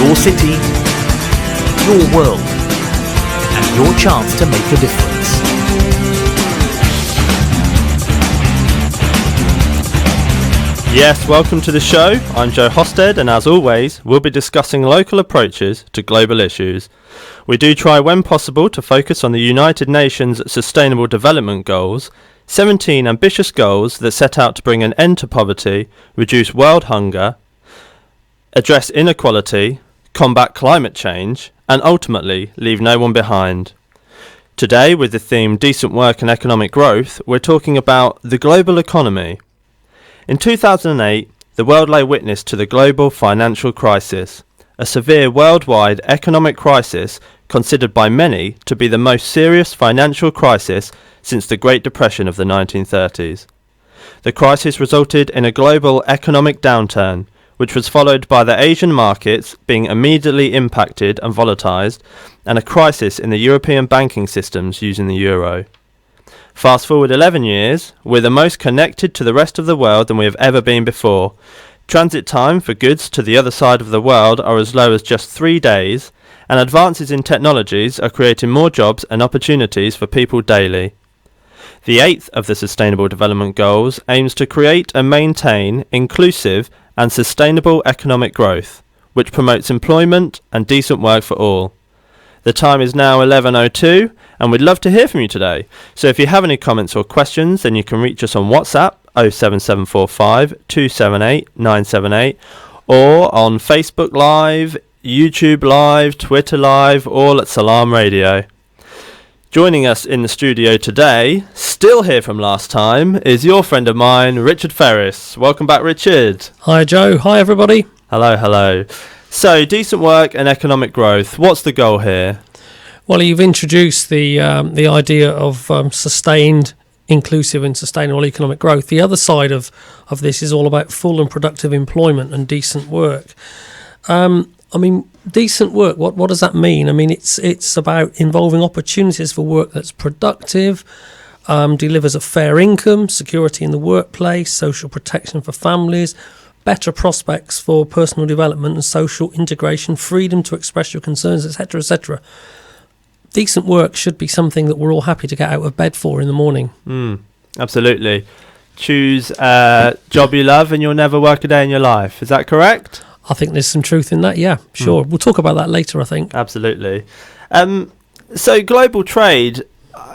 your city, your world, and your chance to make a difference. Yes, welcome to the show. I'm Joe Hosted, and as always, we'll be discussing local approaches to global issues. We do try when possible to focus on the United Nations Sustainable Development Goals, 17 ambitious goals that set out to bring an end to poverty, reduce world hunger, address inequality, combat climate change, and ultimately leave no one behind. Today, with the theme Decent Work and Economic Growth, we're talking about the global economy. In 2008, the world lay witness to the global financial crisis, a severe worldwide economic crisis considered by many to be the most serious financial crisis since the Great Depression of the 1930s. The crisis resulted in a global economic downturn, which was followed by the Asian markets being immediately impacted and volatilized, and a crisis in the European banking systems using the euro. Fast forward 11 years, we're the most connected to the rest of the world than we have ever been before. Transit time for goods to the other side of the world are as low as just 3 days, and advances in technologies are creating more jobs and opportunities for people daily. The 8th of the Sustainable Development Goals aims to create and maintain inclusive and sustainable economic growth, which promotes employment and decent work for all. The time is now 11:02, and we'd love to hear from you today. So if you have any comments or questions, then you can reach us on WhatsApp 07745 278 978, or on Facebook Live, YouTube Live, Twitter Live, all at Salam Radio. Joining us in the studio today, still here from last time, is your friend of mine, Richard Ferris. Welcome back, Richard. Hi, Joe. Hi, everybody. Hello, hello. So, decent work and economic growth. What's the goal here? Well, you've introduced the idea of sustained, inclusive and sustainable economic growth. The other side of this is all about full and productive employment and decent work. Decent work, what does that mean? I mean, it's about involving opportunities for work that's productive, delivers a fair income, security in the workplace, social protection for families, better prospects for personal development and social integration, freedom to express your concerns, etc., etc. Decent work should be something that we're all happy to get out of bed for in the morning. Absolutely. Choose a job you love and you'll never work a day in your life. Is that correct? I think there's some truth in that, yeah, sure. We'll talk about that later, I think. Absolutely. So global trade,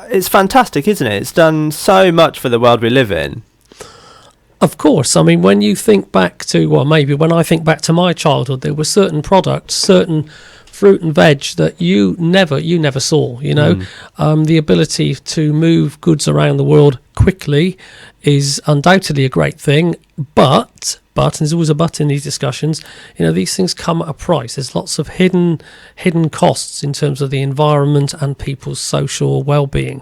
it's fantastic, isn't it? It's done so much for the world we live in. Of course. I mean, when you think back to, well, maybe when I think back to my childhood, there were certain products, certain fruit and veg that you never saw, you know. The ability to move goods around the world quickly is undoubtedly a great thing, but and there's always a but in these discussions, you know, these things come at a price. There's lots of hidden costs in terms of the environment and people's social well-being.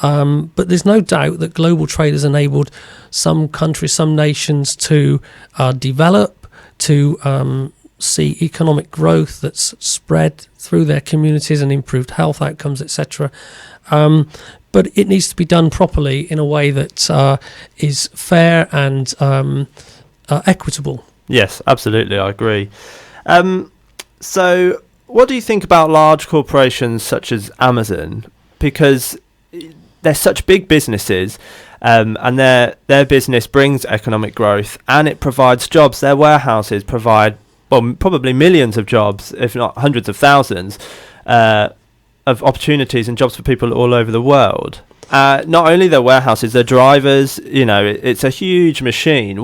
But there's no doubt that global trade has enabled some countries, some nations to develop, to see economic growth that's spread through their communities and improved health outcomes, etc. But it needs to be done properly in a way that is fair and equitable. Yes, absolutely, I agree. So what do you think about large corporations such as Amazon? Because they're such big businesses, and their business brings economic growth and it provides jobs. Their warehouses provide, well, probably millions of jobs, if not hundreds of thousands, of opportunities and jobs for people all over the world. Not only their warehouses, their drivers, you know, it's a huge machine.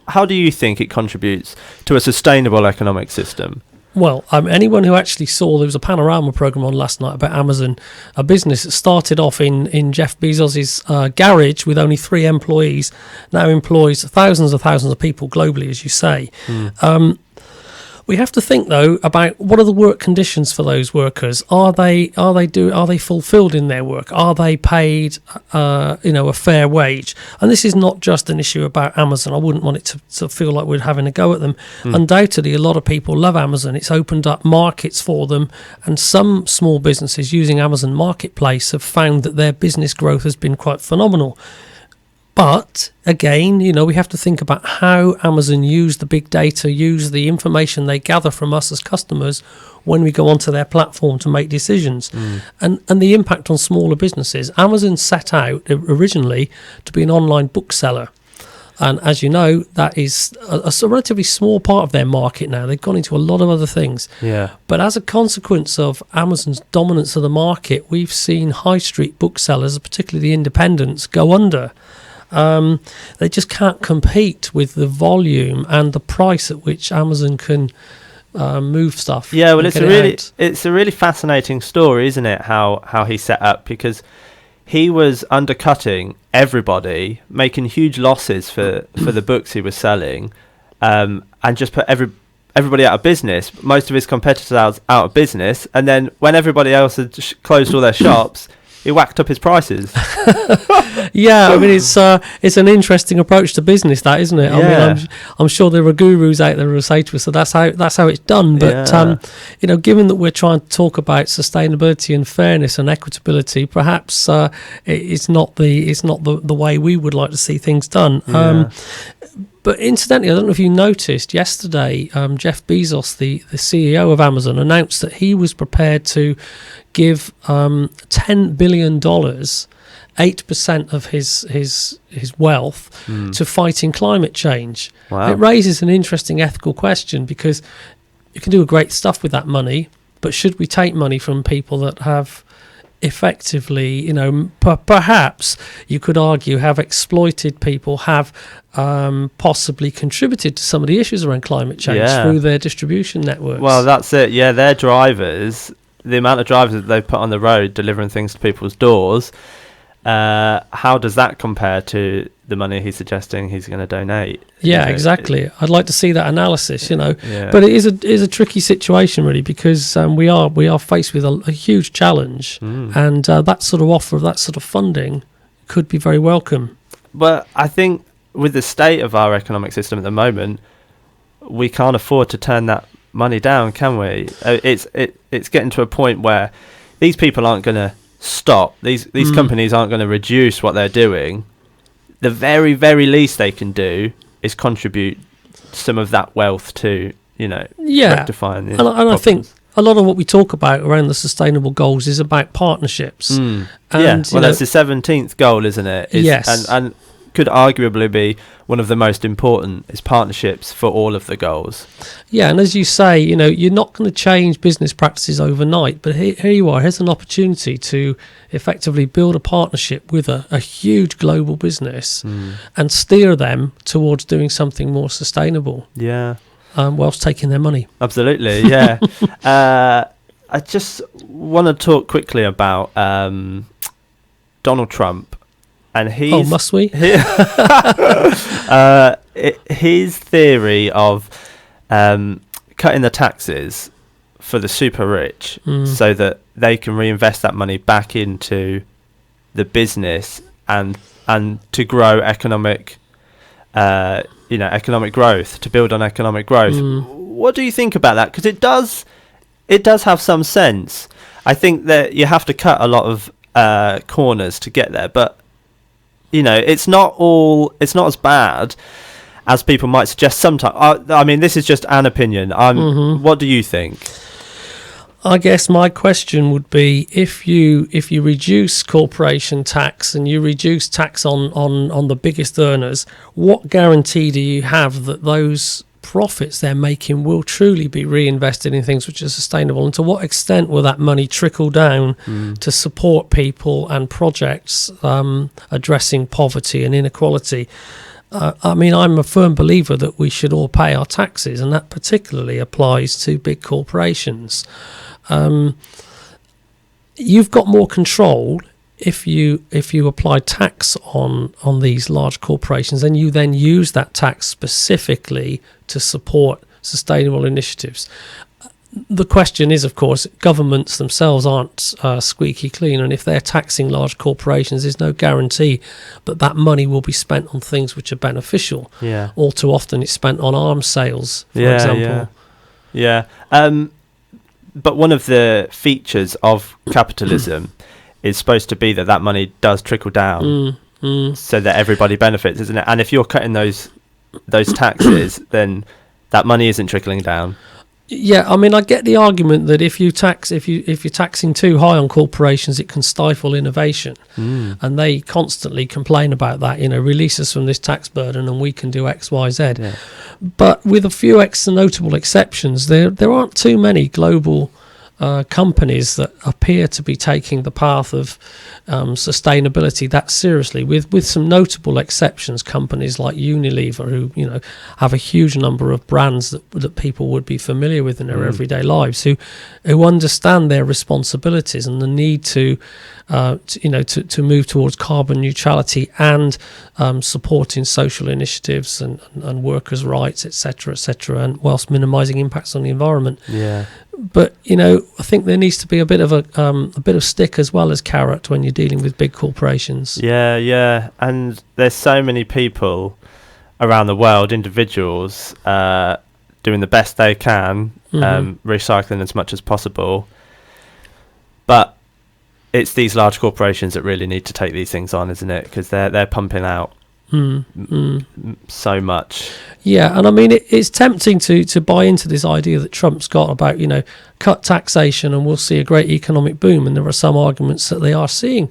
How do you think it contributes to a sustainable economic system? Well, anyone who actually saw, there was a panorama program on last night about Amazon, a business that started off in Jeff Bezos's garage with only 3 employees, now employs thousands of people globally, as you say. We have to think though about what are the work conditions for those workers. Are they fulfilled in their work? Are they paid a fair wage? And this is not just an issue about Amazon. I wouldn't want it to feel like we're having a go at them. Undoubtedly, a lot of people love Amazon. It's opened up markets for them, and some small businesses using Amazon Marketplace have found that their business growth has been quite phenomenal. But again, we have to think about how Amazon use the big data, use the information they gather from us as customers when we go onto their platform to make decisions, and the impact on smaller businesses. Amazon set out originally to be an online bookseller. And as you know, that is a relatively small part of their market now. They've gone into a lot of other things. Yeah. But as a consequence of Amazon's dominance of the market, we've seen high street booksellers, particularly the independents, go under. They just can't compete with the volume and the price at which Amazon can move stuff. Yeah, well, it's a really fascinating story, isn't it? How he set up, because he was undercutting everybody, making huge losses for the books he was selling, and just put everybody out of business. Most of his competitors out of business, and then when everybody else had closed all their shops, he whacked up his prices. Yeah, I mean, it's an interesting approach to business, that, isn't it? I mean, I'm sure there are gurus out there who will say to us that that's how it's done. But given that we're trying to talk about sustainability and fairness and equitability, perhaps it's not the way we would like to see things done. Yeah. But incidentally, I don't know if you noticed, yesterday, Jeff Bezos, the CEO of Amazon, announced that he was prepared to give $10 billion, 8% of his wealth, to fighting climate change. Wow. It raises an interesting ethical question, because you can do great stuff with that money, but should we take money from people that have effectively, perhaps you could argue, have exploited people, have possibly contributed to some of the issues around climate change through their distribution networks? Well, that's it. Yeah, their drivers, the amount of drivers that they've put on the road delivering things to people's doors, how does that compare to the money he's suggesting he's going to donate? Yeah, exactly. I'd like to see that analysis, But it is a tricky situation, really, because we are faced with a huge challenge, and that sort of offer of that sort of funding could be very welcome. But I think with the state of our economic system at the moment, we can't afford to turn that money down, can we? It's getting to a point where these people aren't going to stop. These companies aren't going to reduce what they're doing. The very, very least they can do is contribute some of that wealth to, rectifying the problems. I think a lot of what we talk about around the sustainable goals is about partnerships. And, that's the 17th goal, isn't it? Yes. And could arguably be one of the most important, is partnerships for all of the goals. Yeah, and as you say, you're not going to change business practices overnight, but here you are. Here's an opportunity to effectively build a partnership with a huge global business and steer them towards doing something more sustainable. Yeah. Whilst taking their money. Absolutely, yeah. I just want to talk quickly about Donald Trump. And must we? His theory of cutting the taxes for the super rich so that they can reinvest that money back into the business and to grow economic growth, to build on economic growth. What do you think about that? Because it does have some sense. I think that you have to cut a lot of corners to get there, but it's not as bad as people might suggest sometimes. I mean, this is just an opinion. What do you think? I guess my question would be, if you reduce corporation tax and you reduce tax on the biggest earners, what guarantee do you have that those profits they're making will truly be reinvested in things which are sustainable, and to what extent will that money trickle down to support people and projects addressing poverty and inequality? I mean, I'm a firm believer that we should all pay our taxes, and that particularly applies to big corporations. You've got more control if you apply tax on these large corporations, and you then use that tax specifically to support sustainable initiatives. The question is, of course, governments themselves aren't squeaky clean, and if they're taxing large corporations, there's no guarantee that money will be spent on things which are beneficial. Yeah. All too often it's spent on arms sales, for example. Yeah. But one of the features of capitalism is supposed to be that money does trickle down so that everybody benefits, isn't it? And if you're cutting those taxes, then that money isn't trickling down. Yeah, I mean, I get the argument that if you're taxing too high on corporations, it can stifle innovation, and they constantly complain about that. Release us from this tax burden, and we can do X, Y, Z. Yeah. But with a few notable exceptions, there aren't too many global companies that appear to be taking the path of sustainability that seriously, with some notable exceptions. Companies like Unilever, who have a huge number of brands that people would be familiar with in their everyday lives, who understand their responsibilities and the need to move towards carbon neutrality and supporting social initiatives and workers' rights, etc., and whilst minimising impacts on the environment. Yeah. But I think there needs to be a bit of stick as well as carrot when you're dealing with big corporations. Yeah, and there's so many people around the world, individuals, doing the best they can, recycling as much as possible. But it's these large corporations that really need to take these things on, isn't it? Because they're pumping out so much. Yeah, and I mean, it's tempting to buy into this idea that Trump's got about, cut taxation and we'll see a great economic boom. And there are some arguments that they are seeing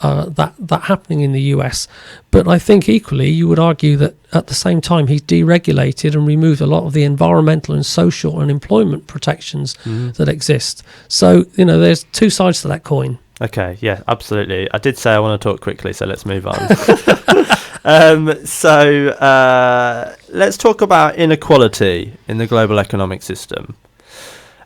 that happening in the US. But I think equally you would argue that at the same time he's deregulated and removed a lot of the environmental and social and employment protections that exist. So, there's two sides to that coin. Okay, yeah, absolutely. I did say I want to talk quickly, so let's move on. Let's talk about inequality in the global economic system.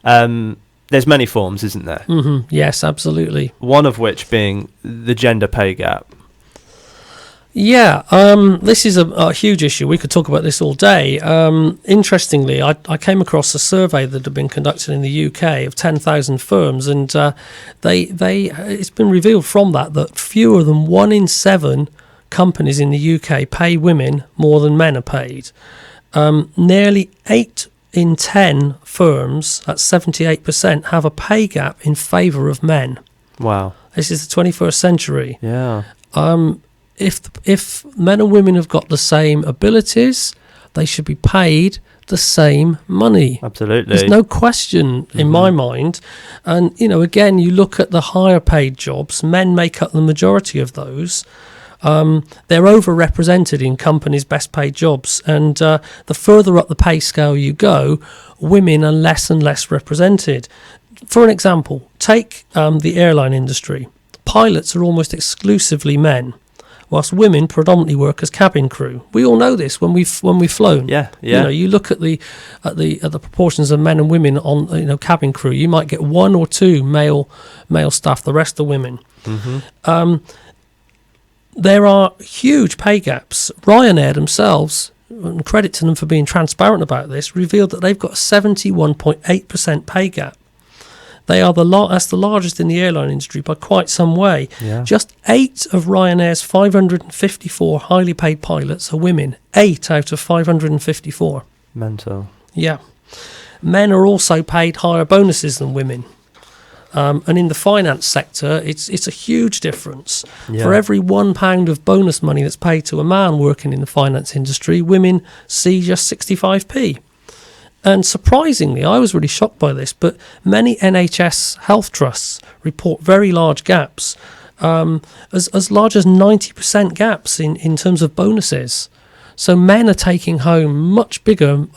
There's many forms, isn't there? Yes, absolutely. One of which being the gender pay gap. Yeah, this is a huge issue. We could talk about this all day. Interestingly, I came across a survey that had been conducted in the UK of 10,000 firms, and it's been revealed from that fewer than 1 in 7 companies in the UK pay women more than men are paid. Nearly 8 in 10 firms, that's 78%, have a pay gap in favour of men. Wow. This is the 21st century. Yeah. If men and women have got the same abilities, they should be paid the same money. Absolutely. There's no question in my mind. And, again, you look at the higher paid jobs, men make up the majority of those. They're overrepresented in companies' best paid jobs. And the further up the pay scale you go, women are less and less represented. For an example, take the airline industry. Pilots are almost exclusively men, whilst women predominantly work as cabin crew. We all know this when we've flown. Yeah. You look at the proportions of men and women on cabin crew. You might get 1 or 2 male staff. The rest are women. There are huge pay gaps. Ryanair themselves, and credit to them for being transparent about this, revealed that they've got a 71.8% pay gap. They are that's the largest in the airline industry by quite some way. Yeah. Just 8 of Ryanair's 554 highly paid pilots are women. 8 out of 554. Mental. Yeah. Men are also paid higher bonuses than women. And in the finance sector, it's a huge difference. Yeah. For every £1 of bonus money that's paid to a man working in the finance industry, women see just 65p. And surprisingly, I was really shocked by this, but many NHS health trusts report very large gaps, as large as 90% gaps in terms of bonuses. So men are taking home much bigger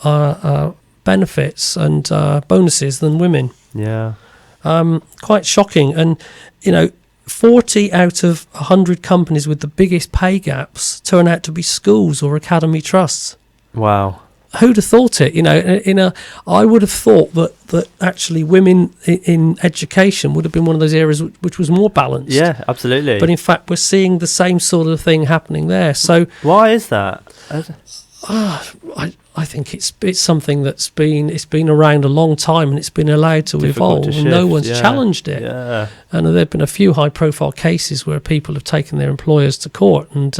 benefits and bonuses than women. Yeah. Quite shocking. And, 40 out of 100 companies with the biggest pay gaps turn out to be schools or academy trusts. Wow. Who'd have thought it? I would have thought that actually women in education would have been one of those areas which was more balanced. Yeah, absolutely. But in fact, we're seeing the same sort of thing happening there. So why is that? I think it's something that's been around a long time, and it's been allowed to evolve, and no one's challenged it. Yeah. And there have been a few high-profile cases where people have taken their employers to court, and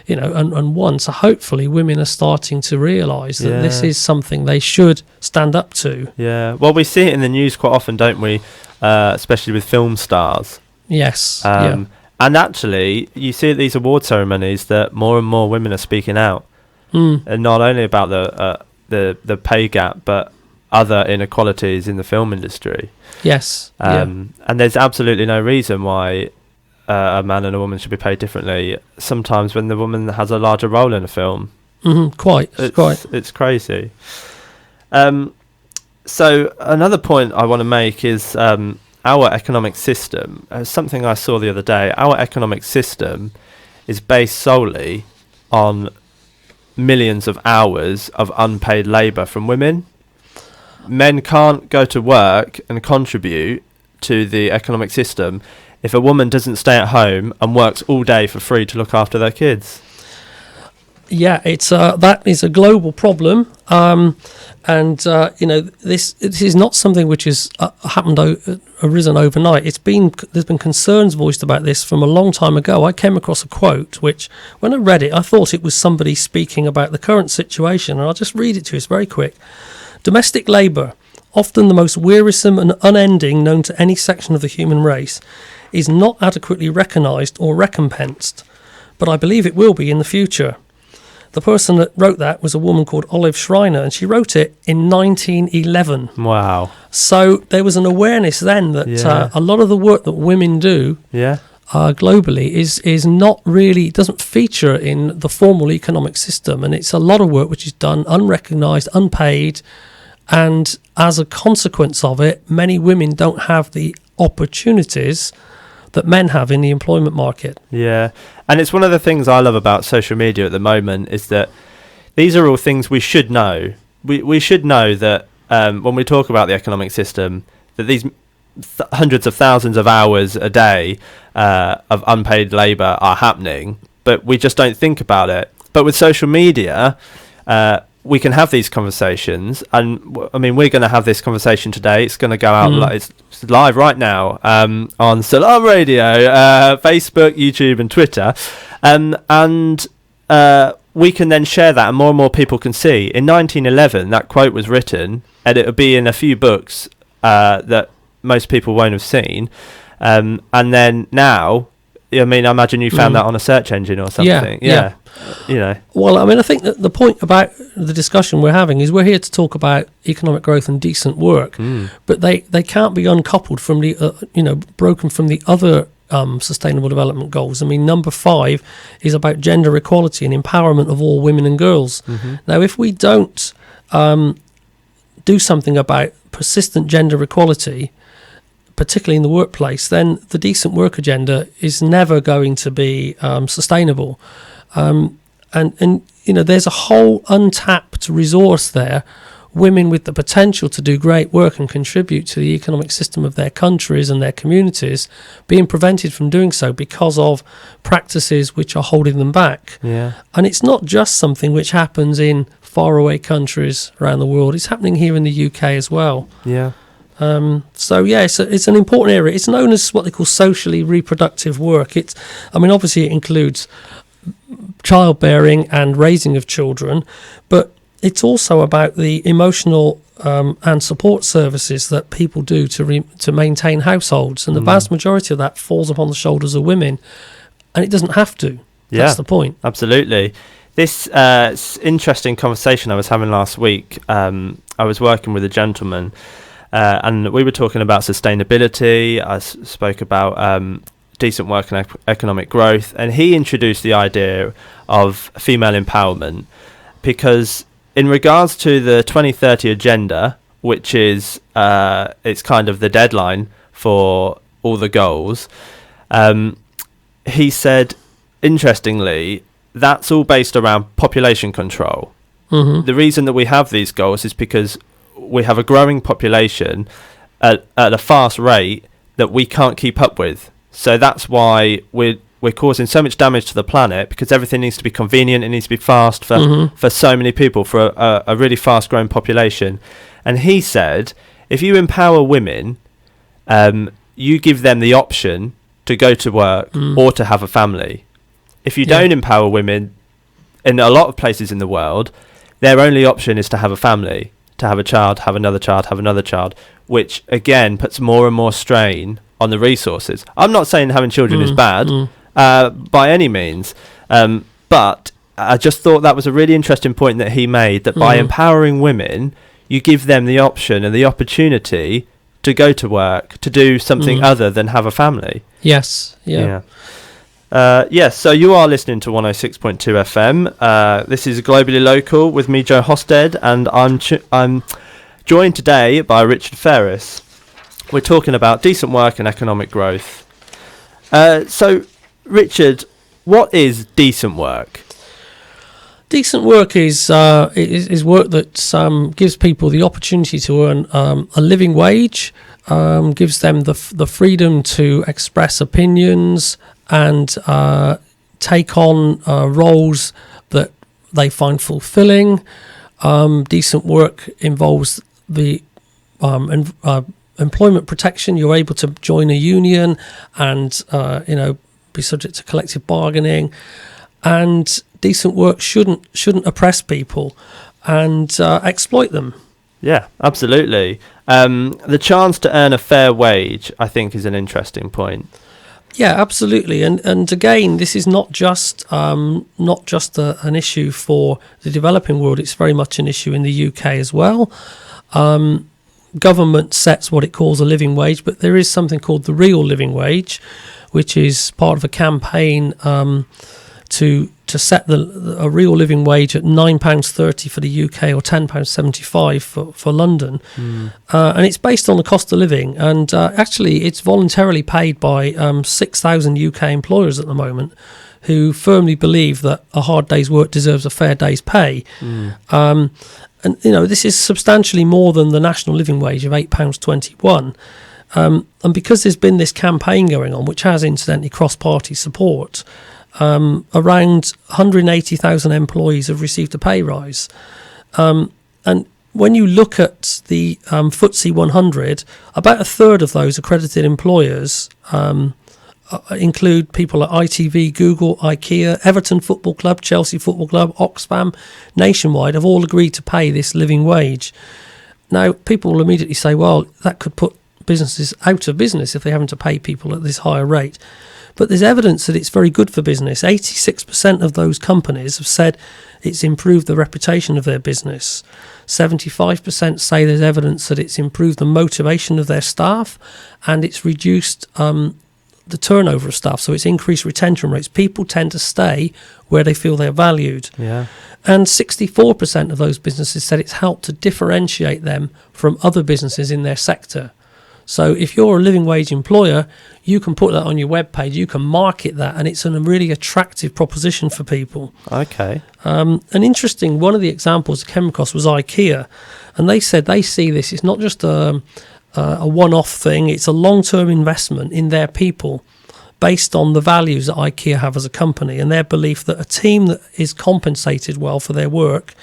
and won. So hopefully, women are starting to realise that this is something they should stand up to. Yeah. Well, we see it in the news quite often, don't we? Especially with film stars. Yes. And And actually, you see at these award ceremonies that more and more women are speaking out, and not only about the pay gap, but other inequalities in the film industry. Yes. And there's absolutely no reason why a man and a woman should be paid differently. Sometimes when the woman has a larger role in a film, it's crazy. So another point I want to make is our economic system. Something I saw the other day. Our economic system is based solely on millions of hours of unpaid labour from women. Men can't go to work and contribute to the economic system if a woman doesn't stay at home and works all day for free to look after their kids. Yeah, it's that is a global problem, and this is not something which has arisen overnight. There's been concerns voiced about this from a long time ago. I came across a quote which, when I read it, I thought it was somebody speaking about the current situation, and I'll just read it to you. It's very quick. Domestic labour, often the most wearisome and unending known to any section of the human race, is not adequately recognised or recompensed, but I believe it will be in the future. The person that wrote that was a woman called Olive Schreiner, and she wrote it in 1911. Wow. So there was an awareness then that a lot of the work that women do globally is not really, doesn't feature in the formal economic system, and it's a lot of work which is done unrecognised, unpaid, and as a consequence of it, many women don't have the opportunities that men have in the employment market. Yeah, and it's one of the things I love about social media at the moment is that these are all things we should know. We should know that when we talk about the economic system, that these hundreds of thousands of hours a day of unpaid labour are happening, but we just don't think about it. But with social media, we can have these conversations, and I mean, we're going to have this conversation today. It's going to go out it's live right now on Salam Radio, Facebook, YouTube, and Twitter, and we can then share that, and more people can see. In 1911, that quote was written, and it would be in a few books that most people won't have seen, and then now, I mean, I imagine you found that on a search engine or something. Yeah. You know. Well, I mean, I think that the point about the discussion we're having is we're here to talk about economic growth and decent work, but they can't be uncoupled from the, broken from the other sustainable development goals. I mean, number 5 is about gender equality and empowerment of all women and girls. Now, if we don't do something about persistent gender equality, particularly in the workplace, then the decent work agenda is never going to be sustainable. And there's a whole untapped resource there, women with the potential to do great work and contribute to the economic system of their countries and their communities, being prevented from doing so because of practices which are holding them back. Yeah. And it's not just something which happens in faraway countries around the world, it's happening here in the UK as well. Yeah. It's an important area. It's known as what they call socially reproductive work. Obviously it includes childbearing and raising of children, but it's also about the emotional and support services that people do to maintain households, and the vast majority of that falls upon the shoulders of women, and it doesn't have to. That's the point. Absolutely. This interesting conversation I was having last week, I was working with a gentleman, and we were talking about sustainability. I spoke about decent work and economic growth, and he introduced the idea of female empowerment, because in regards to the 2030 agenda, which is it's kind of the deadline for all the goals, he said, interestingly, that's all based around population control. The reason that we have these goals is because we have a growing population at a fast rate that we can't keep up with. So that's why we're causing so much damage to the planet, because everything needs to be convenient, it needs to be fast for so many people, for a really fast growing population. And he said, if you empower women, you give them the option to go to work or to have a family. If you don't empower women, in a lot of places in the world, their only option is to have a family, to have a child, have another child, which again puts more and more strain on the resources. I'm not saying having children is bad by any means, but I just thought that was a really interesting point that he made, that by empowering women, you give them the option and the opportunity to go to work, to do something other than have a family. Yes, yeah. Yes, so you are listening to 106.2 FM. This is Globally Local with me, Joe Hosted, and I'm joined today by Richard Ferris. We're talking about decent work and economic growth. So, Richard, what is decent work? Decent work is work that gives people the opportunity to earn a living wage, gives them the freedom to express opinions and take on roles that they find fulfilling. Decent work involves the employment protection. You're able to join a union and be subject to collective bargaining. And decent work shouldn't oppress people and exploit them. Yeah, absolutely. The chance to earn a fair wage, I think, is an interesting point. Yeah, absolutely. And again, this is not just an issue for the developing world. It's very much an issue in the UK as well. Government sets what it calls a living wage, but there is something called the real living wage, which is part of a campaign to set a real living wage at £9.30 for the UK or £10.75 for London. And it's based on the cost of living. And actually, it's voluntarily paid by 6,000 UK employers at the moment who firmly believe that a hard day's work deserves a fair day's pay. And, this is substantially more than the national living wage of £8.21. And because there's been this campaign going on, which has incidentally cross-party support, around 180,000 employees have received a pay rise. And when you look at the FTSE 100, about a third of those accredited employers include people like ITV, Google, IKEA, Everton Football Club, Chelsea Football Club, Oxfam, Nationwide have all agreed to pay this living wage. Now, people will immediately say, well, that could put businesses out of business if they're having to pay people at this higher rate. But there's evidence that it's very good for business. 86% of those companies have said it's improved the reputation of their business. 75% say there's evidence that it's improved the motivation of their staff, and it's reduced the turnover of staff. So it's increased retention rates. People tend to stay where they feel they're valued. Yeah. And 64% of those businesses said it's helped to differentiate them from other businesses in their sector. So if you're a living wage employer, you can put that on your webpage, you can market that, and it's a really attractive proposition for people. Okay. An interesting, one of the examples I came across was IKEA, and they said they see this, it's not just a one-off thing, it's a long-term investment in their people based on the values that IKEA have as a company and their belief that a team that is compensated well for their work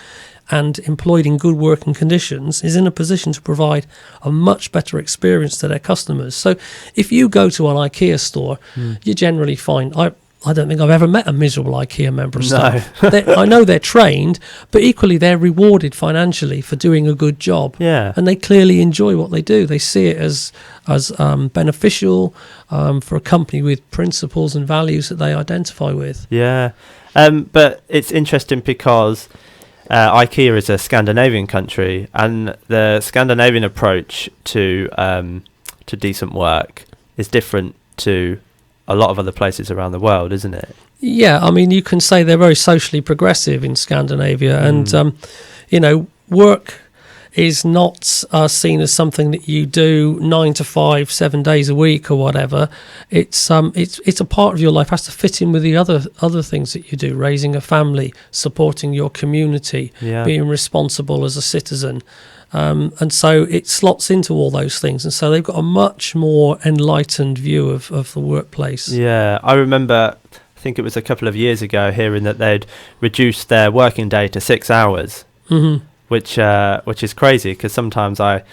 and employed in good working conditions is in a position to provide a much better experience to their customers. So if you go to an IKEA store, you generally find, I don't think I've ever met a miserable IKEA member of staff. I know they're trained, but equally they're rewarded financially for doing a good job. Yeah. And they clearly enjoy what they do. They see it as beneficial for a company with principles and values that they identify with. Yeah. But it's interesting because IKEA is a Scandinavian country, and the Scandinavian approach to decent work is different to a lot of other places around the world, isn't it? Yeah, I mean, you can say they're very socially progressive in Scandinavia, and work is not seen as something that you do 9 to 5, 7 days a week or whatever. It's a part of your life, has to fit in with the other things that you do, raising a family, supporting your community, being responsible as a citizen. And so it slots into all those things. And so they've got a much more enlightened view of the workplace. Yeah, I remember, I think it was a couple of years ago, hearing that they'd reduced their working day to 6 hours. Mm-hmm. Which is crazy, because sometimes I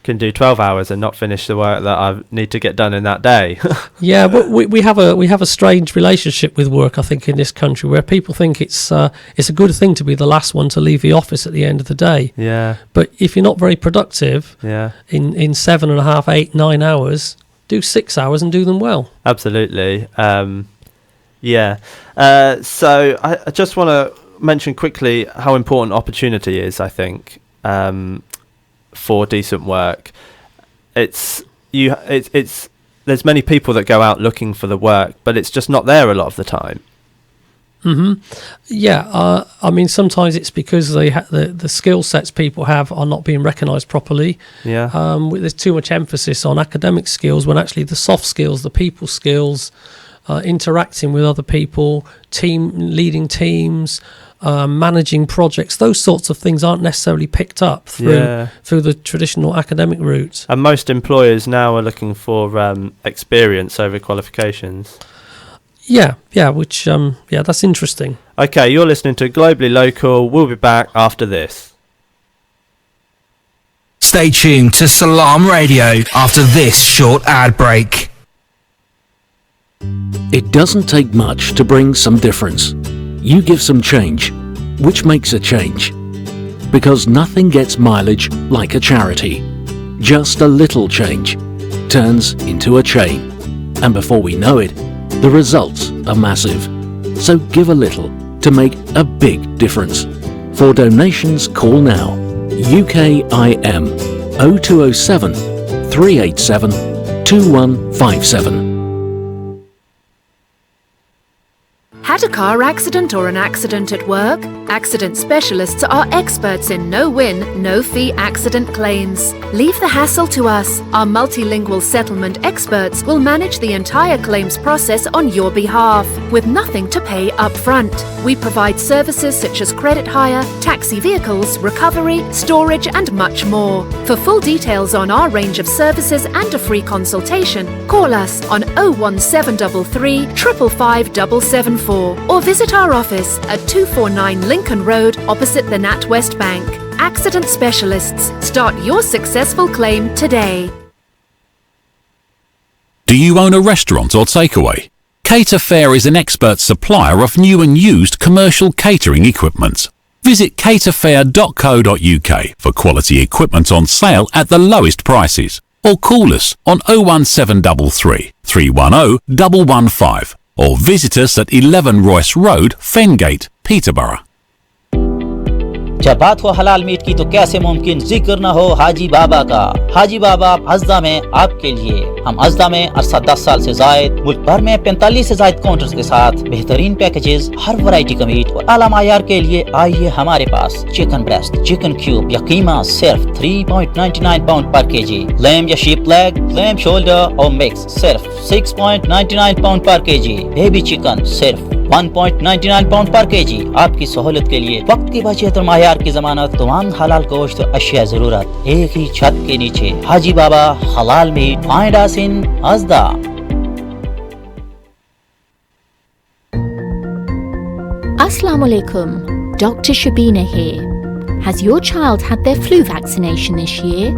can do 12 hours and not finish the work that I need to get done in that day. Yeah, but we have a strange relationship with work, I think, in this country, where people think it's a good thing to be the last one to leave the office at the end of the day. Yeah. But if you're not very productive, in 7.5, 8, 9 hours, do 6 hours and do them well. Absolutely. So I just want to mention quickly how important opportunity is, I think, for decent work. It's there's many people that go out looking for the work, but it's just not there a lot of the time. Yeah, I mean, sometimes it's because the skill sets people have are not being recognised properly. Yeah. There's too much emphasis on academic skills when actually the soft skills, the people skills, interacting with other people, leading teams, managing projects, those sorts of things aren't necessarily picked up through the traditional academic route. And most employers now are looking for experience over qualifications. Yeah, which that's interesting. Okay, you're listening to Globally Local. We'll be back after this. Stay tuned to Salam Radio after this short ad break. It doesn't take much to bring some difference. You give some change, which makes a change. Because nothing gets mileage like a charity. Just a little change turns into a chain. And before we know it, the results are massive. So give a little to make a big difference. For donations, call now. UKIM 0207 387 2157. Had a car accident or an accident at work? Accident specialists are experts in no-win, no-fee accident claims. Leave the hassle to us. Our multilingual settlement experts will manage the entire claims process on your behalf, with nothing to pay up front. We provide services such as credit hire, taxi vehicles, recovery, storage and much more. For full details on our range of services and a free consultation, call us on 01733 555 774 or visit our office at 249 Lincoln Road opposite the NatWest Bank. Accident Specialists. Start your successful claim today. Do you own a restaurant or takeaway? Cater Fair is an expert supplier of new and used commercial catering equipment. Visit caterfair.co.uk for quality equipment on sale at the lowest prices, or call us on 01733 310 115 or visit us at 11 Royce Road, Fengate, Peterborough. जब बात हो हलाल meet की तो कैसे मुमकिन जिक्र न हो हाजी बाबा का। हाजी बाबा अज़दा में आपके लिए। हम अज़दा में अरसा 10 साल से जायद मुल्क भर में 45 से जायद काउंटर्स के साथ बेहतरीन पैकेजेस, हर वैरायटी का मीट और आला मायार के लिए आइए हमारे पास। चिकन ब्रेस्ट, चिकन क्यूब या कीमा सिर्फ 3.99 पाउंड पर केजी, लैम या शीप लेग, लैम शोल्डर और मिक्स सिर्फ 6.99 पाउंड पर केजी, बेबी चिकन सिर्फ 1.99 पाउंड पर केजी। आपकी सहूलत के लिए वक्त की बचत और मायार की जमानत, तमाम हलाल गोश्त और अशिया जरूरत एक ही छत के नीचे। हाजी बाबा हलाल meet, find us in अज़दा। Assalamu alaikum, Dr. Shabina here. Has your child had their flu vaccination this year?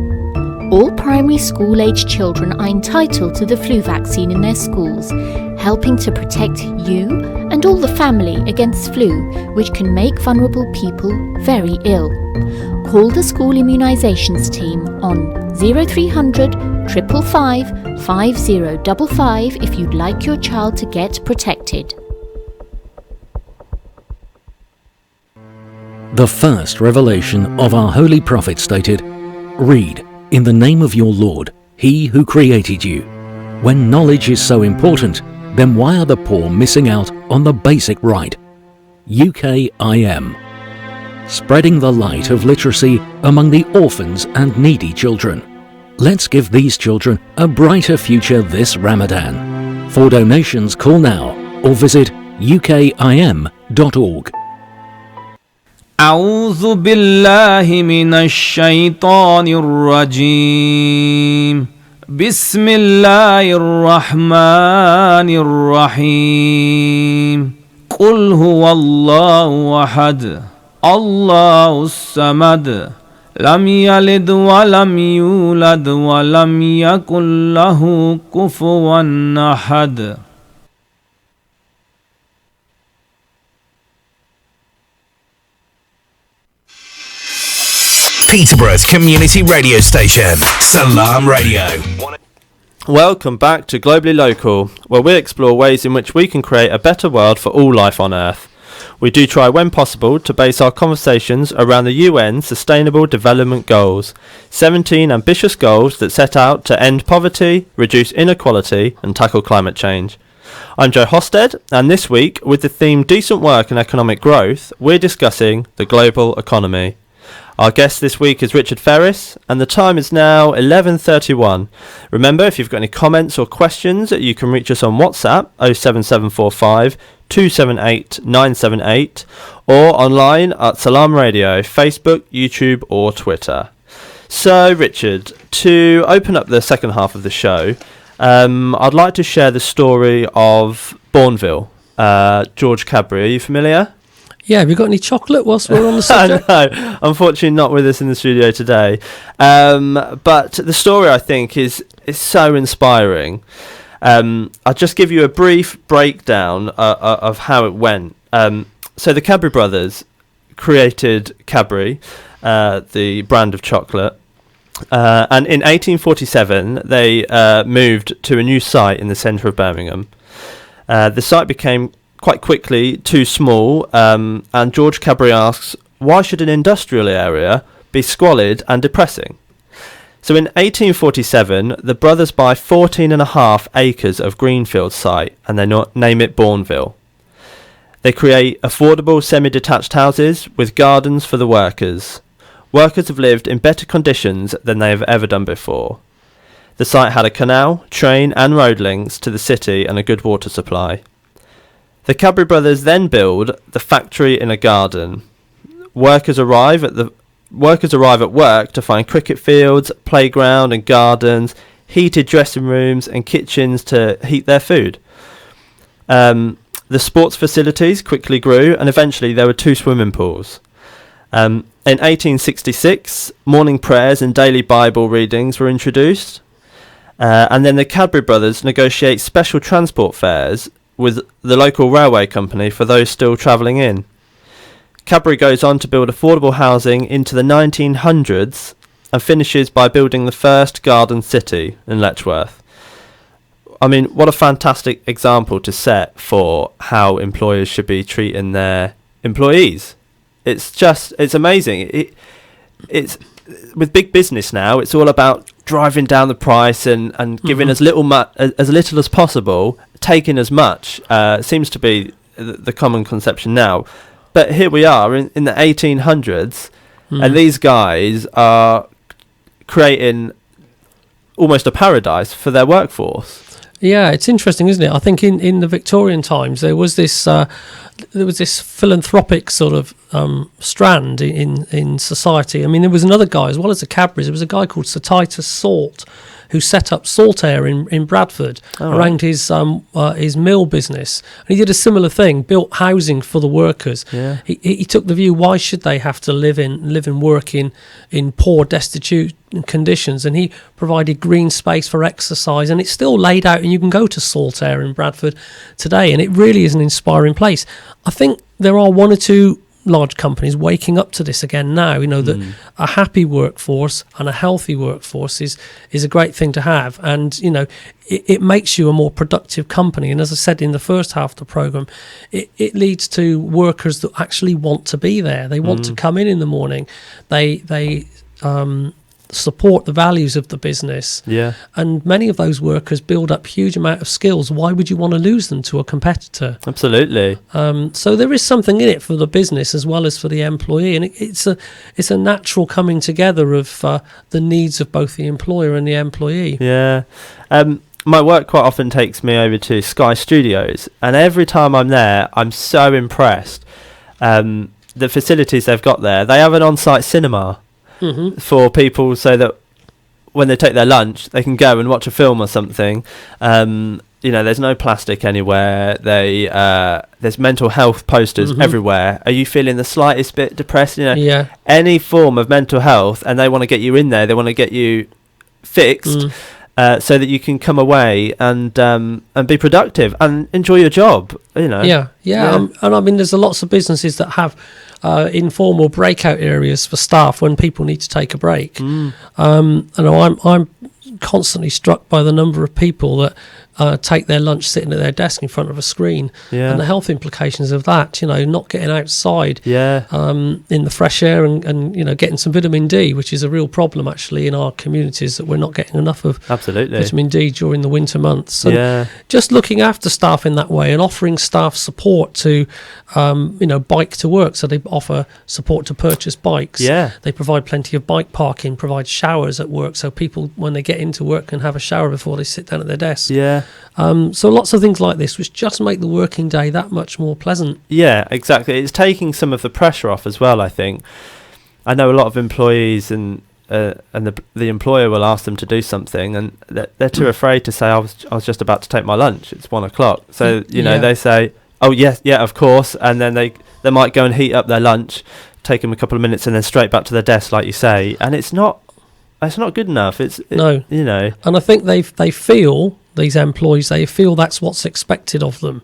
All primary school-aged children are entitled to the flu vaccine in their schools, helping to protect you and all the family against flu, which can make vulnerable people very ill. Call the school immunisations team on 0300 555 5055 if you'd like your child to get protected. The first revelation of our holy prophet stated, "Read, in the name of your Lord, He who created you." When knowledge is so important, then why are the poor missing out on the basic right? UKIM. Spreading the light of literacy among the orphans and needy children. Let's give these children a brighter future this Ramadan. For donations, call now or visit ukim.org. أعوذ بالله من الشيطان الرجيم بسم الله الرحمن الرحيم قل هو الله أحد الله الصمد لم يلد ولم يولد ولم يكن له كفوا أحد. Peterborough's community radio station, Salam Radio. Welcome back to Globally Local, where we explore ways in which we can create a better world for all life on Earth. We do try, when possible, to base our conversations around the UN Sustainable Development Goals, 17 ambitious goals that set out to end poverty, reduce inequality and tackle climate change. I'm Joe Hosted, and this week, with the theme Decent Work and Economic Growth, we're discussing the global economy. Our guest this week is Richard Ferris, and the time is now 11:31. Remember, if you've got any comments or questions, you can reach us on WhatsApp 07745 278 978 or online at Salam Radio, Facebook, YouTube or Twitter. So, Richard, to open up the second half of the show, I'd like to share the story of Bourneville, George Cadbury. Are you familiar? Yeah, have you got any chocolate whilst we're on the subject? No, unfortunately not with us in the studio today. But the story, I think, is so inspiring. I'll just give you a brief breakdown of how it went. So the Cadbury brothers created Cadbury, the brand of chocolate. And in 1847, they moved to a new site in the centre of Birmingham. The site became quite quickly too small, and George Cadbury asks, why should an industrial area be squalid and depressing? So in 1847, the brothers buy 14.5 acres of greenfield site, and they name it Bourneville. They create affordable semi-detached houses with gardens for the workers. Workers have lived in better conditions than they have ever done before. The site had a canal, train and road links to the city and a good water supply. The Cadbury brothers then build the factory in a garden. Workers arrive at work to find cricket fields, playground and gardens, heated dressing rooms and kitchens to heat their food. The sports facilities quickly grew, and eventually there were 2 swimming pools. In 1866, morning prayers and daily Bible readings were introduced. And then the Cadbury brothers negotiate special transport fares with the local railway company for those still travelling in. Cadbury goes on to build affordable housing into the 1900s and finishes by building the first garden city in Letchworth. I mean, what a fantastic example to set for how employers should be treating their employees. It's amazing. It's with big business now, it's all about driving down the price and giving as little as possible, taking as much. Seems to be the common conception now. But here we are in the 1800s, and these guys are creating almost a paradise for their workforce. Yeah, it's interesting, isn't it? I think in the Victorian times there was this philanthropic sort of strand in society. I mean, there was another guy as well as the Cadburys. There was a guy called Sir Titus Salt, who set up Salt Air in Bradford around his mill business, and he did a similar thing, built housing for the workers. Yeah. He took the view, why should they have to live and work in poor, destitute conditions, and he provided green space for exercise, and it's still laid out, and you can go to Salt Air in Bradford today, and it really is an inspiring place. I think there are 1 or 2 large companies waking up to this again now, that a happy workforce and a healthy workforce is a great thing to have, and it makes you a more productive company. And as I said in the first half of the programme, it leads to workers that actually want to be there. They want to come in the morning. They support the values of the business. Yeah. And many of those workers build up huge amount of skills. Why would you want to lose them to a competitor? Absolutely. So there is something in it for the business as well as for the employee, and it's a natural coming together of the needs of both the employer and the employee. Yeah. My work quite often takes me over to Sky Studios, and every time I'm there, I'm so impressed. The facilities they've got there, they have an on-site cinema. For people, so that when they take their lunch, they can go and watch a film or something. There's no plastic anywhere. There's mental health posters everywhere. Are you feeling the slightest bit depressed? Any form of mental health, and they want to get you in there. They want to get you fixed, so that you can come away and be productive and enjoy your job. And I mean, there's lots of businesses that have informal breakout areas for staff when people need to take a break. I'm constantly struck by the number of people that take their lunch sitting at their desk in front of a screen, and the health implications of that. Not getting outside, in the fresh air, and getting some vitamin D, which is a real problem actually in our communities, that we're not getting enough of vitamin D during the winter months. So just looking after staff in that way, and offering staff support to, bike to work. So they offer support to purchase bikes. They provide plenty of bike parking, provide showers at work, so people when they get into work can have a shower before they sit down at their desk. So lots of things like this which just make the working day that much more pleasant. Yeah, exactly. It's taking some of the pressure off as well, I think. I know a lot of employees and the employer will ask them to do something, and they're too afraid to say, I was just about to take my lunch, it's 1 o'clock. So, they say, oh, yes, yeah, of course. And then they might go and heat up their lunch, take them a couple of minutes, and then straight back to their desk, like you say. And it's not good enough. No. And I think they feel, these employees, they feel that's what's expected of them.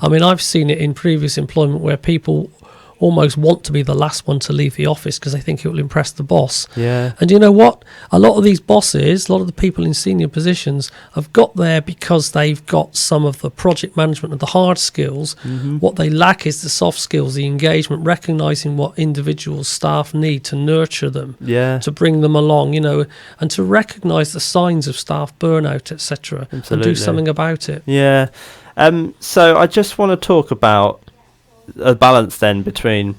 I mean, I've seen it in previous employment where people almost want to be the last one to leave the office because they think it will impress the boss. And you know what? A lot of these bosses, a lot of the people in senior positions have got there because they've got some of the project management and the hard skills. What they lack is the soft skills, the engagement, recognising what individual staff need to nurture them, to bring them along, and to recognise the signs of staff burnout, etc., and do something about it. So I just want to talk about a balance then between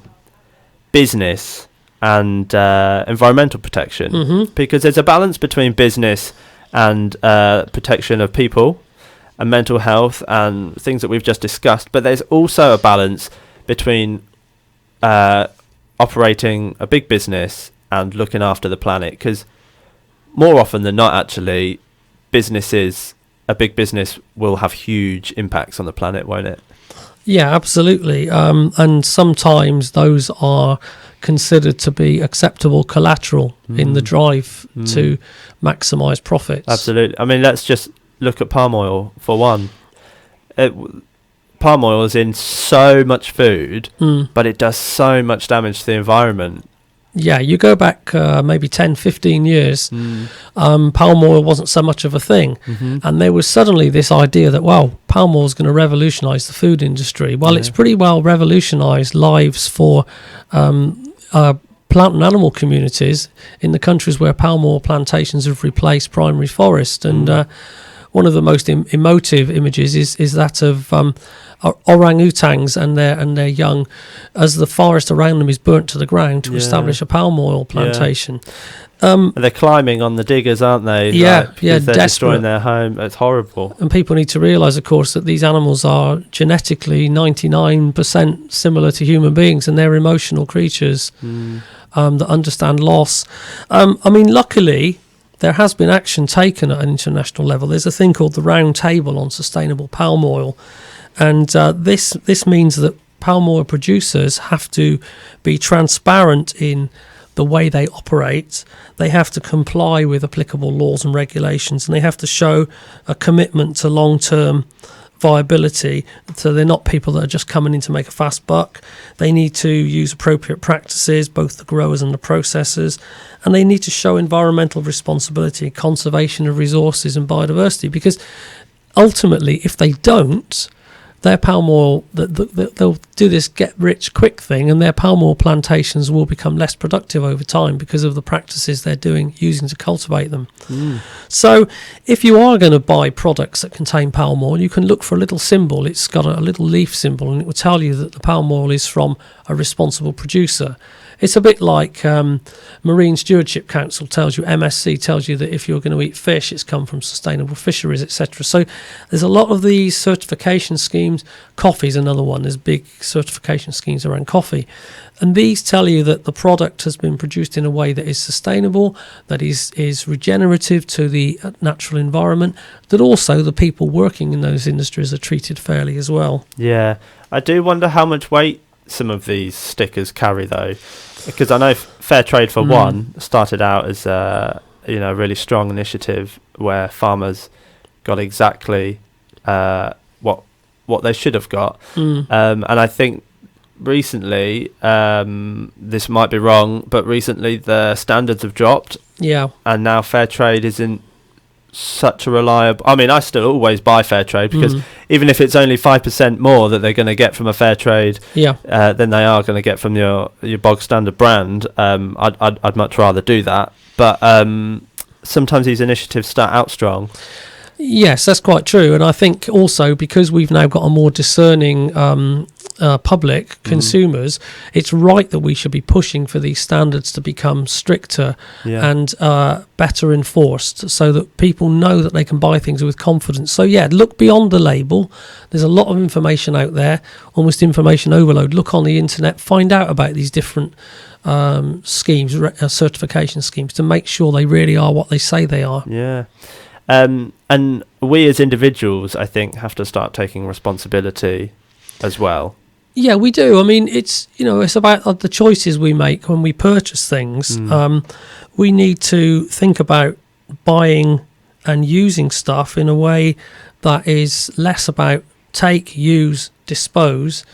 business and environmental protection, because there's a balance between business and protection of people and mental health and things that we've just discussed, but there's also a balance between operating a big business and looking after the planet, because more often than not, actually, a big business will have huge impacts on the planet, won't it? Yeah, absolutely. And sometimes those are considered to be acceptable collateral in the drive to maximise profits. Absolutely. I mean, let's just look at palm oil for one. Palm oil is in so much food, but it does so much damage to the environment. Yeah, you go back maybe 10, 15 years, palm oil wasn't so much of a thing. And there was suddenly this idea that, palm oil is going to revolutionise the food industry. Well, it's pretty well revolutionised lives for plant and animal communities in the countries where palm oil plantations have replaced primary forest. And one of the most emotive images is that of orangutans and their young, as the forest around them is burnt to the ground to establish a palm oil plantation. They're climbing on the diggers, aren't they? They're destroying their home. It's horrible. And people need to realise, of course, that these animals are genetically 99% similar to human beings, and they're emotional creatures that understand loss. I mean, luckily, there has been action taken at an international level. There's a thing called the Round Table on Sustainable Palm Oil. And this means that palm oil producers have to be transparent in the way they operate. They have to comply with applicable laws and regulations, and they have to show a commitment to long-term viability. So they're not people that are just coming in to make a fast buck. They need to use appropriate practices, both the growers and the processors, and they need to show environmental responsibility, conservation of resources and biodiversity, because ultimately, if they don't, their palm oil, they'll do this get-rich-quick thing, and their palm oil plantations will become less productive over time because of the practices they're using to cultivate them. So if you are going to buy products that contain palm oil, you can look for a little symbol. It's got a little leaf symbol, and it will tell you that the palm oil is from a responsible producer. It's a bit like Marine Stewardship Council tells you, MSC tells you that if you're going to eat fish, it's come from sustainable fisheries, etc. So there's a lot of these certification schemes. Coffee is another one. There's big certification schemes around coffee. And these tell you that the product has been produced in a way that is sustainable, that is regenerative to the natural environment, that also the people working in those industries are treated fairly as well. Yeah, I do wonder how much weight some of these stickers carry, though, because I know Fair Trade for one started out as a really strong initiative where farmers got exactly what they should have got, and I think recently, this might be wrong, but recently the standards have dropped, and now Fair Trade isn't such a reliable... I mean, I still always buy fair trade, because even if it's only 5% more that they're going to get from a fair trade than they are going to get from your bog standard brand, I'd much rather do that. But sometimes these initiatives start out strong. Yes, that's quite true. And I think also because we've now got a more discerning public, consumers, it's right that we should be pushing for these standards to become stricter and better enforced, so that people know that they can buy things with confidence. So look beyond the label. There's a lot of information out there, almost information overload. Look on the internet, find out about these different schemes, certification schemes, to make sure they really are what they say they are. And we as individuals, I think, have to start taking responsibility as well. Yeah, we do. I mean, it's about the choices we make when we purchase things. We need to think about buying and using stuff in a way that is less about take, use, dispose,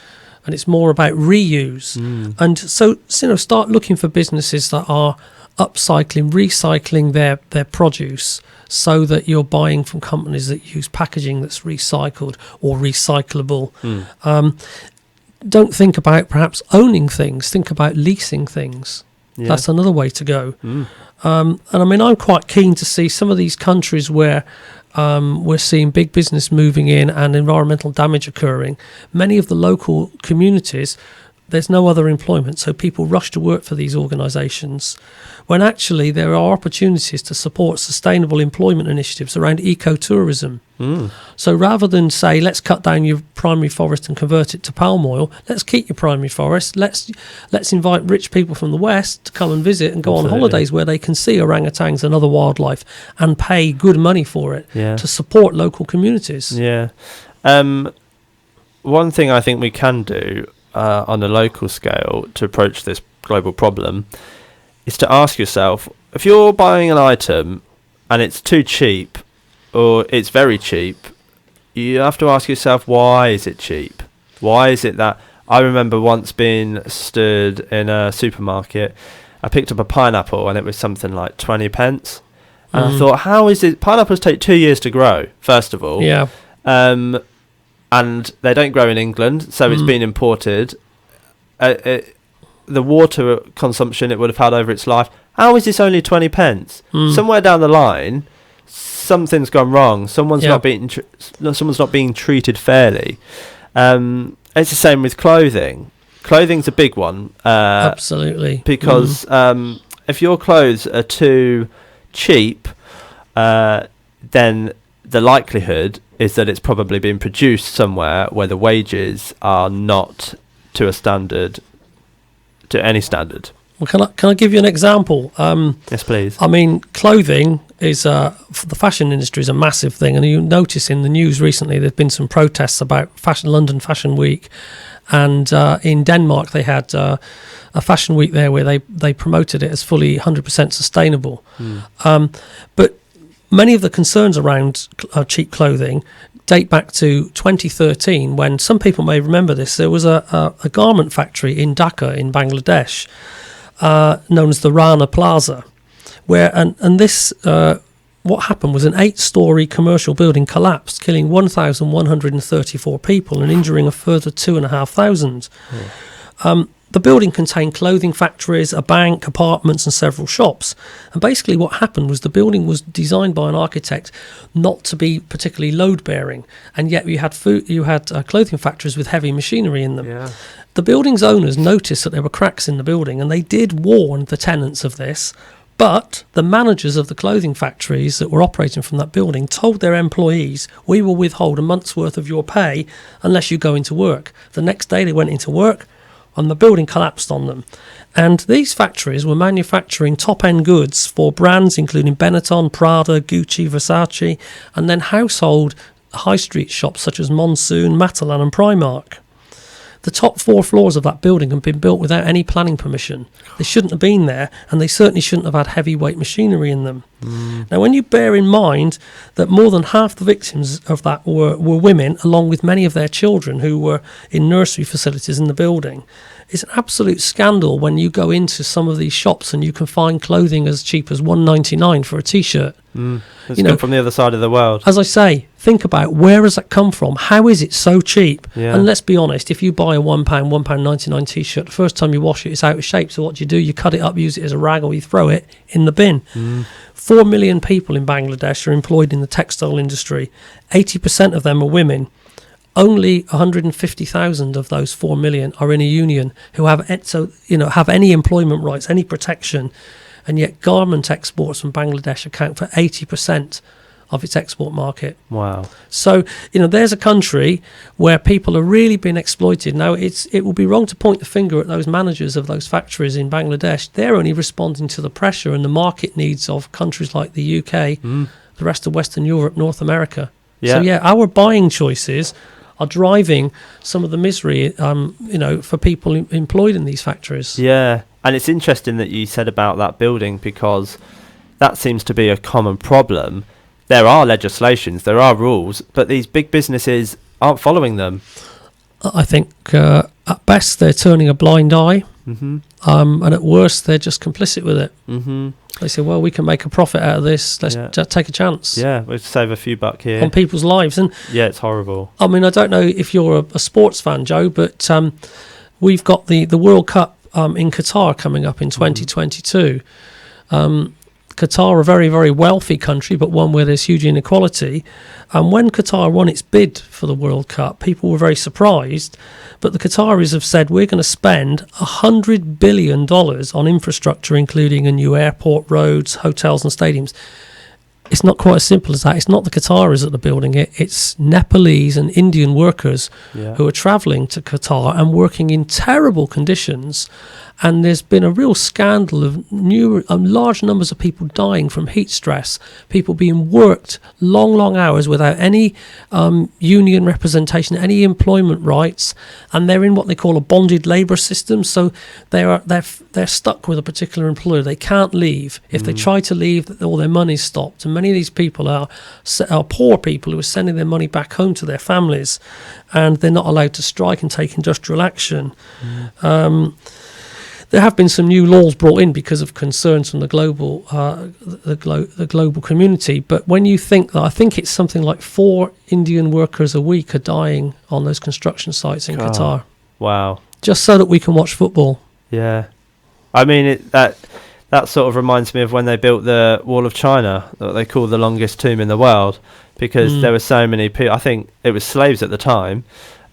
and it's more about reuse. And so, start looking for businesses that are upcycling, recycling their produce, so that you're buying from companies that use packaging that's recycled or recyclable. Don't think about perhaps owning things, think about leasing things. That's another way to go. And I mean, I'm quite keen to see some of these countries where we're seeing big business moving in and environmental damage occurring. Many of the local communities, there's no other employment, so people rush to work for these organisations, when actually there are opportunities to support sustainable employment initiatives around ecotourism. So rather than say, let's cut down your primary forest and convert it to palm oil, let's keep your primary forest. Let's invite rich people from the West to come and visit and go on holidays where they can see orangutans and other wildlife and pay good money for it to support local communities. One thing I think we can do on a local scale to approach this global problem is to ask yourself, if you're buying an item and it's too cheap or it's very cheap, you have to ask yourself, why is it cheap? Why is it that... I remember once being stood in a supermarket, I picked up a pineapple and it was something like 20 pence. And I thought, how is it... Pineapples take 2 years to grow, first of all. And they don't grow in England, so it's been imported. The water consumption it would have had over its life. How is this only 20 pence? Somewhere down the line, something's gone wrong. Someone's not being treated fairly. It's the same with clothing. Clothing's a big one. Absolutely. Because if your clothes are too cheap, then the likelihood is that it's probably been produced somewhere where the wages are not to a standard, to any standard. Well, can I give you an example? Yes, please. I mean, clothing is the fashion industry is a massive thing, and you notice in the news recently there've been some protests about London Fashion Week, and in Denmark they had a fashion week there where they promoted it as fully 100% sustainable. But many of the concerns around cheap clothing date back to 2013, when some people may remember this. There was a garment factory in Dhaka in Bangladesh, known as the Rana Plaza, where and this what happened was an 8-story commercial building collapsed, killing 1,134 people and injuring a further 2,500. The building contained clothing factories, a bank, apartments and several shops. And basically what happened was the building was designed by an architect not to be particularly load-bearing, and yet you had clothing factories with heavy machinery in them. The building's owners noticed that there were cracks in the building, and they did warn the tenants of this, but the managers of the clothing factories that were operating from that building told their employees, we will withhold a month's worth of your pay unless you go into work. The next day they went into work, and the building collapsed on them. And these factories were manufacturing top-end goods for brands including Benetton, Prada, Gucci, Versace, and then household high street shops such as Monsoon, Matalan and Primark. The top 4 floors of that building had been built without any planning permission. They shouldn't have been there, and they certainly shouldn't have had heavyweight machinery in them. Now, when you bear in mind that more than half the victims of that were women, along with many of their children who were in nursery facilities in the building, It's an absolute scandal when you go into some of these shops and you can find clothing as cheap as $1.99 for a T-shirt. It's come from the other side of the world. As I say, think about where has that come from? How is it so cheap? Yeah. And let's be honest, if you buy a £1.99 T-shirt, the first time you wash it, it's out of shape. So what do? You cut it up, use it as a rag, or you throw it in the bin. 4 million people in Bangladesh are employed in the textile industry. 80% of them are women. Only 150,000 of those 4 million are in a union who have any employment rights, any protection, and yet garment exports from Bangladesh account for 80% of its export market. Wow. So, there's a country where people are really being exploited. Now, it would be wrong to point the finger at those managers of those factories in Bangladesh. They're only responding to the pressure and the market needs of countries like the UK, the rest of Western Europe, North America. Yeah. So, yeah, our buying choices are driving some of the misery, for people employed in these factories. Yeah. And it's interesting that you said about that building, because that seems to be a common problem. There are legislations, there are rules, but these big businesses aren't following them. I think at best they're turning a blind eye, and at worst they're just complicit with it. They say, well, we can make a profit out of this, let's take a chance. Yeah, we'll save a few bucks here. On people's lives. And yeah, it's horrible. I mean, I don't know if you're a sports fan, Joe, but we've got the World Cup in Qatar coming up in 2022. Qatar, a very, very wealthy country, but one where there's huge inequality. And when Qatar won its bid for the World Cup, people were very surprised. But the Qataris have said, we're going to spend $100 billion on infrastructure, including a new airport, roads, hotels and stadiums. It's not quite as simple as that. It's not the Qataris that are building it. It's Nepalese and Indian workers who are travelling to Qatar and working in terrible conditions. And there's been a real scandal of large numbers of people dying from heat stress, people being worked long hours without any union representation, any employment rights, and they're in what they call a bonded labour system. So they're stuck with a particular employer. They can't leave. If they try to leave, all their money's stopped. And many of these people are poor people who are sending their money back home to their families, and they're not allowed to strike and take industrial action. There have been some new laws brought in because of concerns from the global community. But when you think that, I think it's something like 4 Indian workers a week are dying on those construction sites in Qatar. Wow. Just so that we can watch football. Yeah. I mean, that sort of reminds me of when they built the Wall of China, that they call the longest tomb in the world, because there were so many people. I think it was slaves at the time.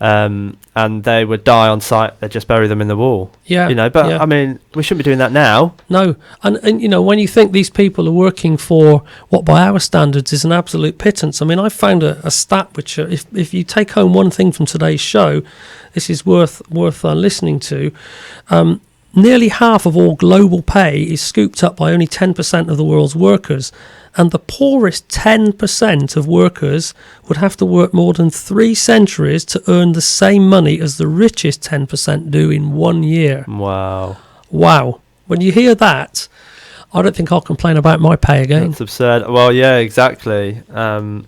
And they would die on site. They'd just bury them in the wall. Yeah, I mean, we shouldn't be doing that now. No, and when you think these people are working for what, by our standards, is an absolute pittance. I mean, I found a stat which, if you take home one thing from today's show, this is worth listening to. Nearly half of all global pay is scooped up by only 10% of the world's workers. And the poorest 10% of workers would have to work more than 3 centuries to earn the same money as the richest 10% do in 1 year. Wow. When you hear that, I don't think I'll complain about my pay again. That's absurd. Well, yeah, exactly. So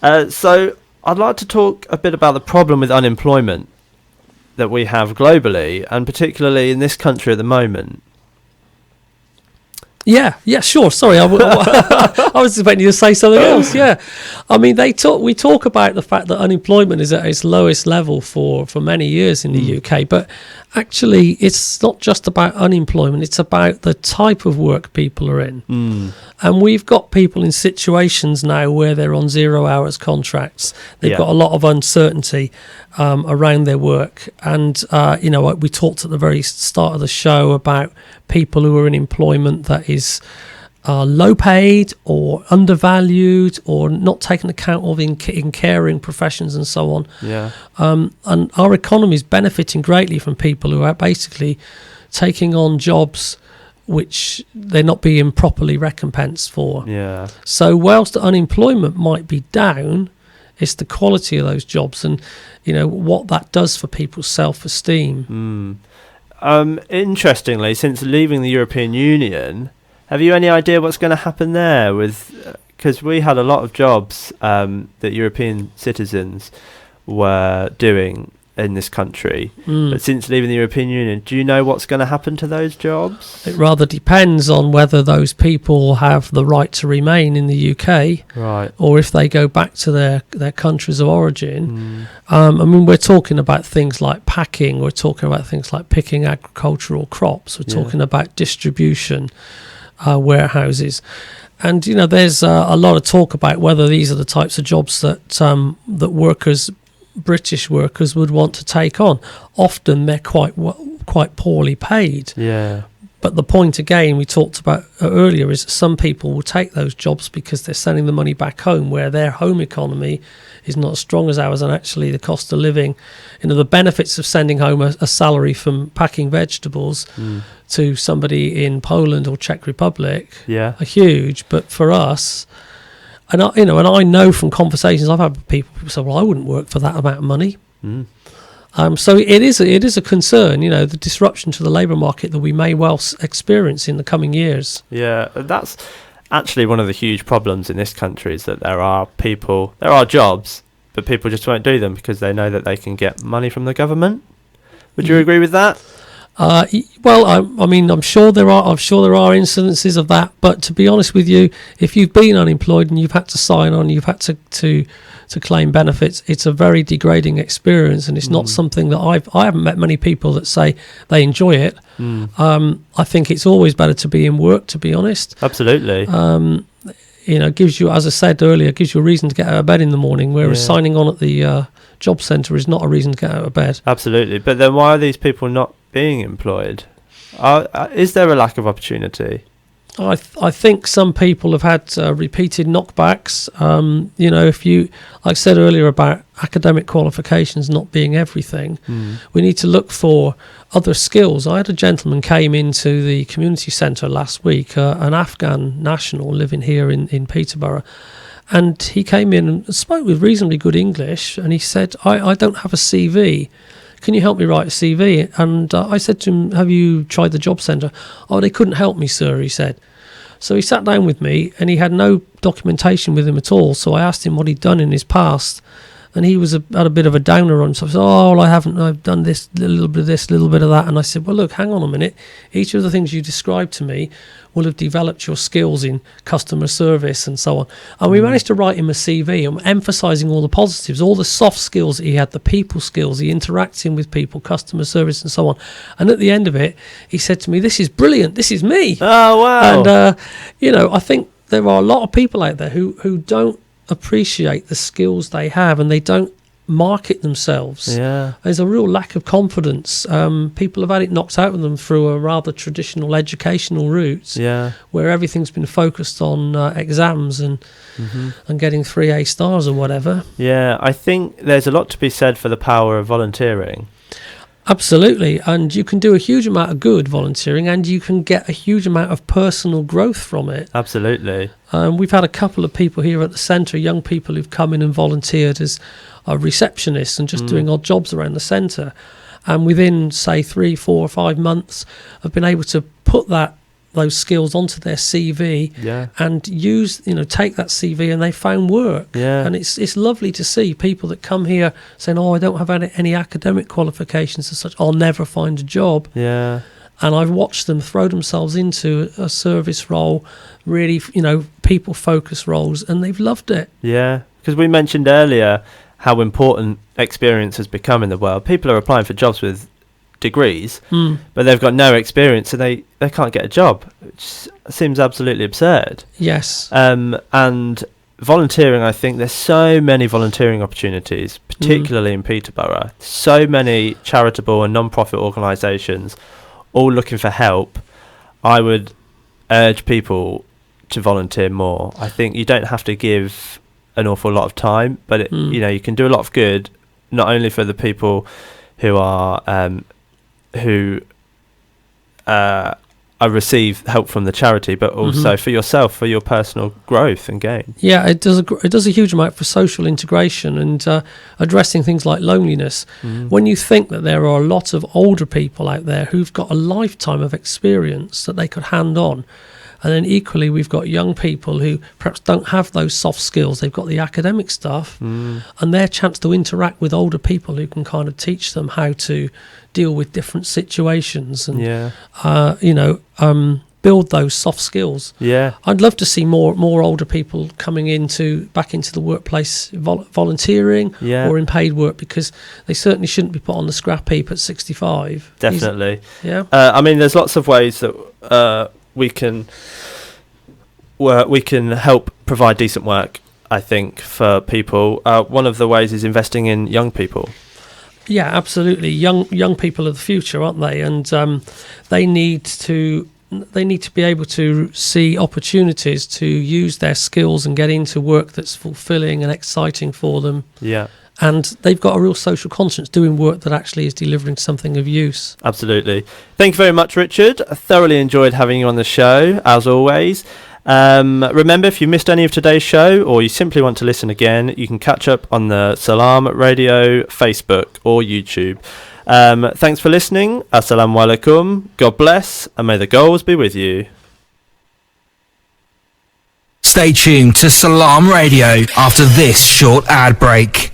I'd like to talk a bit about the problem with unemployment that we have globally, and particularly in this country at the moment. Yeah, sure. Sorry, I was expecting you to say something else. Yeah, I mean, we talk about the fact that unemployment is at its lowest level for many years in the UK, but actually, it's not just about unemployment. It's about the type of work people are in, and we've got people in situations now where they're on 0 hours contracts. They've got a lot of uncertainty around their work, and we talked at the very start of the show about people who are in employment that is low paid or undervalued or not taken account of in caring professions and so on. And our economy is benefiting greatly from people who are basically taking on jobs which they're not being properly recompensed for. So whilst unemployment might be down, it's the quality of those jobs and what that does for people's self-esteem. Interestingly, since leaving the European Union, have you any idea what's going to happen there? Because we had a lot of jobs that European citizens were doing in this country. But since leaving the European Union, do you know what's going to happen to those jobs? It rather depends on whether those people have the right to remain in the UK, Right. or if they go back to their countries of origin. I mean, we're talking about things like packing, we're talking about things like picking agricultural crops, we're talking about distribution, warehouses. And, you know, there's a lot of talk about whether these are the types of jobs that that workers, British workers, would want to take on. Often they're quite poorly paid. Yeah. But the point, again, we talked about earlier, is that some people will take those jobs because they're sending the money back home, where their home economy is not as strong as ours, and actually the cost of living, you know, the benefits of sending home a salary from packing vegetables to somebody in Poland or Czech Republic are huge. But for us, and I know from conversations I've had with people say, well, I wouldn't work for that amount of money. So it is a concern, you know, the disruption to the labour market that we may well experience in the coming years. Yeah, that's actually one of the huge problems in this country, is that there are jobs, but people just won't do them because they know that they can get money from the government. Would you agree with that? Well, I mean, I'm sure there are incidences of that. But to be honest with you, if you've been unemployed and you've had to sign on, you've had to claim benefits, it's a very degrading experience, and it's not something that I haven't met many people that say they enjoy it. I think it's always better to be in work, to be honest. Absolutely. You know, gives you, as I said earlier, gives you a reason to get out of bed in the morning, whereas signing on at the job centre is not a reason to get out of bed. Absolutely. But then why are these people not being employed? Is there a lack of opportunity? I think some people have had repeated knockbacks. You know, if you, like I said earlier about academic qualifications not being everything, we need to look for other skills. I had a gentleman came into the community centre last week, an Afghan national living here in Peterborough, and he came in and spoke with reasonably good English, and he said, I don't have a CV. Can you help me write a CV? And I said to him, have you tried the job centre? Oh, they couldn't help me, sir, he said. So he sat down with me, and he had no documentation with him at all. So I asked him what he'd done in his past, and he was had a bit of a downer on. So I said, oh, well, I've done this, a little bit of this, a little bit of that. And I said, well, look, hang on a minute. Each of the things you described to me will have developed your skills in customer service and so on. And we managed to write him a CV, emphasising all the positives, all the soft skills that he had, the people skills, the interacting with people, customer service and so on. And at the end of it, he said to me, this is brilliant, this is me. Oh, wow. And, you know, I think there are a lot of people out there who don't appreciate the skills they have, and they don't market themselves. Yeah. There's a real lack of confidence. People have had it knocked out of them through a rather traditional educational route, where everything's been focused on exams and getting 3 A stars or whatever. Yeah, I think there's a lot to be said for the power of volunteering. Absolutely, and you can do a huge amount of good volunteering, and you can get a huge amount of personal growth from it. Absolutely. We've had a couple of people here at the centre, young people who've come in and volunteered as receptionists and just doing odd jobs around the centre, and within, say, 3, 4 or 5 months have been able to put those skills onto their CV and use, you know, take that CV, and they found work. And it's lovely to see people that come here saying, oh, I don't have any academic qualifications as such, I'll never find a job. And I've watched them throw themselves into a service role, really, you know, people focused roles, and they've loved it. Yeah, because we mentioned earlier how important experience has become in the world. People are applying for jobs with degrees, but they've got no experience, so they can't get a job, which seems absolutely absurd. Yes. And volunteering, I think there's so many volunteering opportunities, particularly in Peterborough. So many charitable and non-profit organisations all looking for help. I would urge people to volunteer more. I think you don't have to give an awful lot of time, but you know, you can do a lot of good, not only for the people who are receive help from the charity, but also for yourself, for your personal growth and gain. Yeah, it does a huge amount for social integration and addressing things like loneliness. When you think that there are a lot of older people out there who've got a lifetime of experience that they could hand on, And then equally, we've got young people who perhaps don't have those soft skills. They've got the academic stuff, and their chance to interact with older people who can kind of teach them how to deal with different situations and, build those soft skills. Yeah. I'd love to see more older people coming back into the workplace, volunteering or in paid work, because they certainly shouldn't be put on the scrap heap at 65. Definitely. Yeah. I mean, there's lots of ways that we can help provide decent work, I think, for people. One of the ways is investing in young people. Yeah, absolutely. Young people are the future, aren't they? And they need to be able to see opportunities to use their skills and get into work that's fulfilling and exciting for them. Yeah. And they've got a real social conscience doing work that actually is delivering something of use. Absolutely. Thank you very much, Richard. I thoroughly enjoyed having you on the show, as always. Remember, if you missed any of today's show or you simply want to listen again, you can catch up on the Salam Radio Facebook or YouTube. Thanks for listening. Assalamu alaikum. God bless, and may the goals be with you. Stay tuned to Salam Radio after this short ad break.